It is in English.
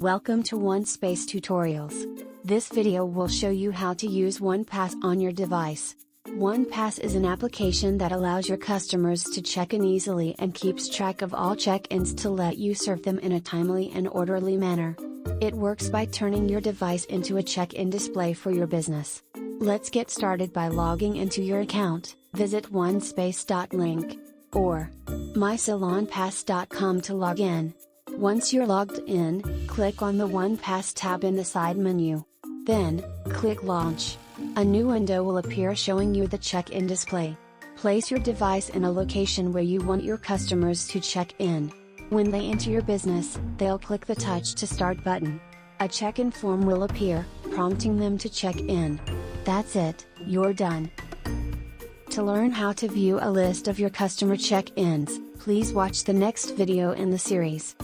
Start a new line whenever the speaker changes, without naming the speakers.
Welcome to OneSpace Tutorials. This video will show you how to use OnePass on your device. OnePass is an application that allows your customers to check in easily and keeps track of all check-ins to let you serve them in a timely and orderly manner. It works by turning your device into a check-in display for your business. Let's get started by logging into your account. Visit onespace.link or mysalonpass.com to log in. Once you're logged in, click on the OnePass tab in the side menu. Then, click Launch. A new window will appear showing you the check-in display. Place your device in a location where you want your customers to check in. When they enter your business, they'll click the Touch to Start button. A check-in form will appear, prompting them to check in. That's it, you're done. To learn how to view a list of your customer check-ins, please watch the next video in the series.